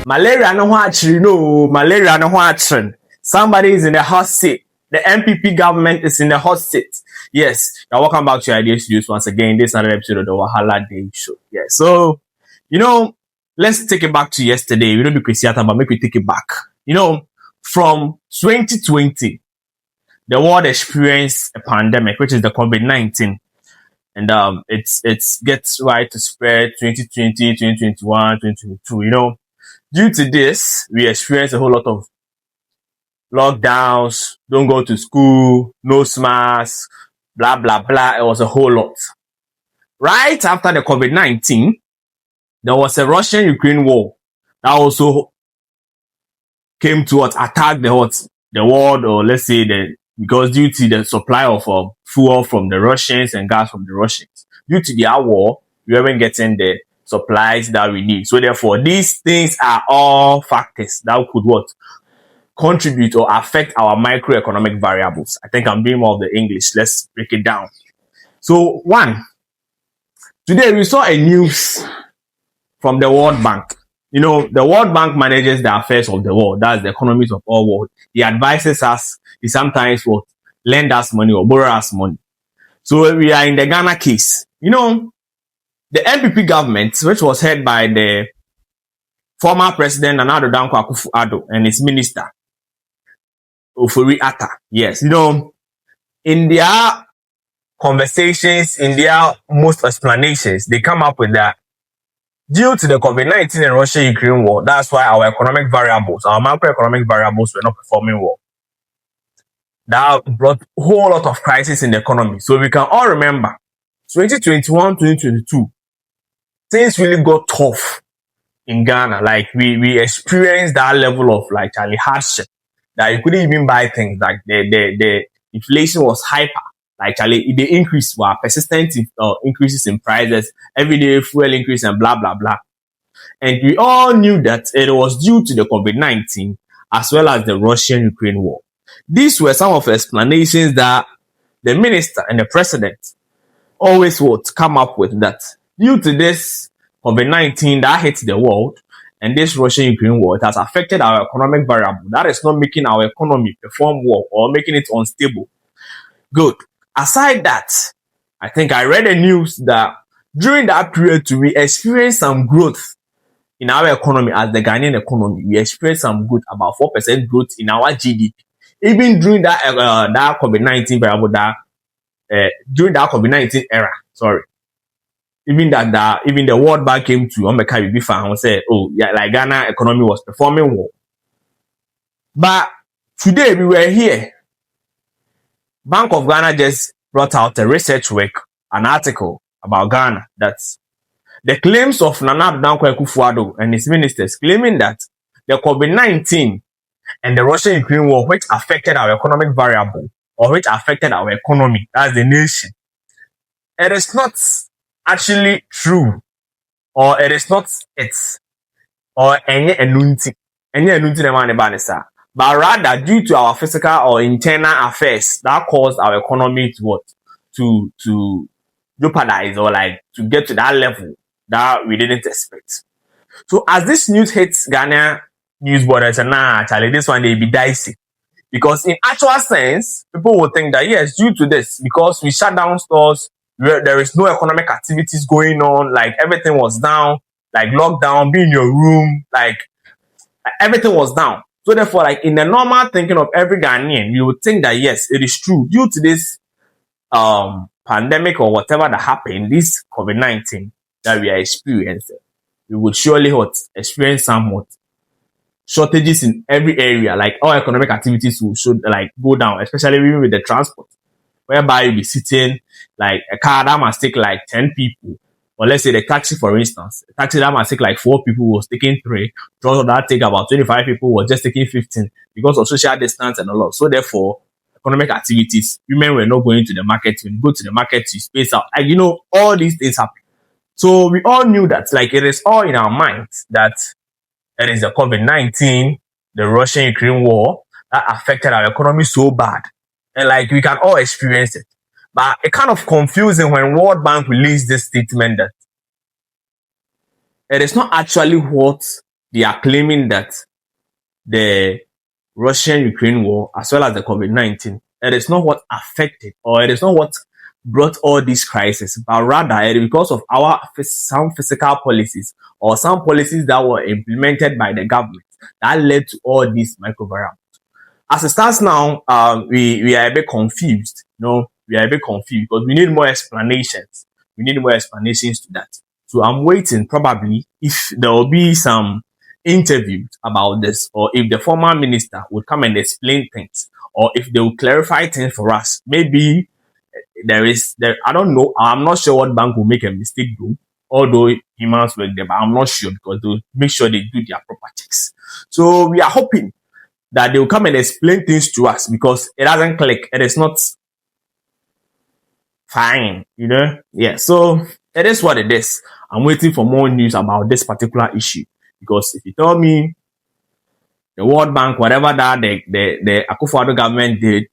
Malaria no watching, no, malaria no watching. Somebody is in the hot seat. The MPP government is in the hot seat. Yes, now welcome back to Ideas News once again. This is another episode of the Wahala Day Show. Yeah, so, let's take it back to yesterday. We don't do Christiata, but make we take it back. From 2020, the world experienced a pandemic, which is the COVID-19. And it's gets right to spread 2020, 2021, 2022, Due to this, we experienced a whole lot of lockdowns, don't go to school, no masks, blah, blah, blah. It was a whole lot. Right after the COVID-19, there was a Russian-Ukraine war that also came to attack the world, or let's say because due to the supply of fuel from the Russians and gas from the Russians. Due to their war, we weren't getting the supplies that we need. So therefore, these things are all factors that could contribute or affect our microeconomic variables. I think I'm doing more of the English. Let's break it down. So today we saw a news from the World Bank. The World Bank manages the affairs of the world. That's the economies of all world. He advises us. He sometimes will lend us money or borrow us money. So we are in the Ghana case. The MPP government, which was headed by the former President Akufo-Addo and his minister, Atta. Yes, in their conversations, in their most explanations, they come up with that due to the COVID-19 and Russia-Ukraine war, that's why our macroeconomic variables were not performing well. That brought a whole lot of crisis in the economy. So we can all remember, 2021, 2022, things really got tough in Ghana. Like we experienced that level of hardship that you couldn't even buy things. Like the inflation was hyper. The increase were persistent increases in prices, everyday fuel increase and blah, blah, blah. And we all knew that it was due to the COVID-19 as well as the Russian-Ukraine war. These were some of the explanations that the minister and the president always would come up with, that due to this COVID-19 that hit the world and this Russian-Ukraine war, it has affected our economic variable. That is not making our economy perform well or making it unstable. Good. Aside that, I think I read the news that during that period too, we experienced some growth in our economy as the Ghanaian economy. We experienced some growth, about 4% growth in our GDP. Even during that COVID-19 variable, during that COVID-19 era, even the World Bank came to Omeka Bibifa and said, Ghana economy was performing well. But today we were here. Bank of Ghana just brought out a research work, an article about Ghana, that's the claims of Akufo-Addo and his ministers claiming that the COVID-19 and the Russian-Ukraine war, which affected our economic variable or which affected our economy as a nation, it is not actually true, or it is not or any anunti but rather due to our physical or internal affairs that caused our economy to jeopardize or to get to that level that we didn't expect. So as this news hits Ghana news borders, and actually this one they be dicey, because in actual sense people will think that yes, due to this, because we shut down stores, there is no economic activities going on, everything was down, lockdown, be in your room, everything was down. So therefore, in the normal thinking of every Ghanaian, you would think that yes, it is true. Due to this pandemic or whatever that happened, this COVID-19 that we are experiencing, we would surely experience somewhat shortages in every area. All economic activities should go down, especially even with the transport, whereby you'll be sitting a car that must take 10 people. Or let's say the taxi, for instance, a taxi that must take 4 people was taking 3, because that take about 25 people was just taking 15 because of social distance and a lot. So therefore, economic activities, women were not going to the market. When you go to the market, you space out. All these things happen. So we all knew that, it is all in our minds that it is the COVID-19, the Russian-Ukraine war that affected our economy so bad. And we can all experience it. But it's kind of confusing when World Bank released this statement that it is not actually what they are claiming that the Russian-Ukraine war, as well as the COVID-19, it is not what affected, or it is not what brought all these crises, but rather it is because of some physical policies or some policies that were implemented by the government that led to all these microvariants. As it stands now, we are a bit confused. We are a bit confused because we need more explanations. We need more explanations to that. So I'm waiting probably if there will be some interviews about this, or if the former minister would come and explain things, or if they will clarify things for us. Maybe I don't know. I'm not sure what bank will make a mistake though, although humans work there, but I'm not sure because they'll make sure they do their proper checks. So we are hoping that they will come and explain things to us because it doesn't click. It is not fine, Yeah, so it is what it is. I'm waiting for more news about this particular issue because if you tell me the World Bank, whatever that the Akufo-Addo government did,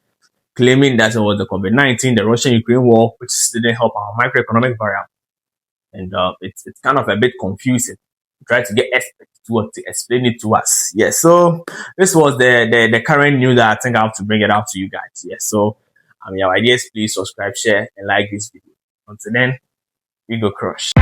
claiming that it was the COVID-19, the Russian-Ukraine war, which didn't help our microeconomic variable, and it's kind of a bit confusing. Try to get experts to explain it to us. Yes, so this was the current news that I think I have to bring it out to you guys. Yes, so your ideas, please subscribe, share, and like this video. Until then, we go crush.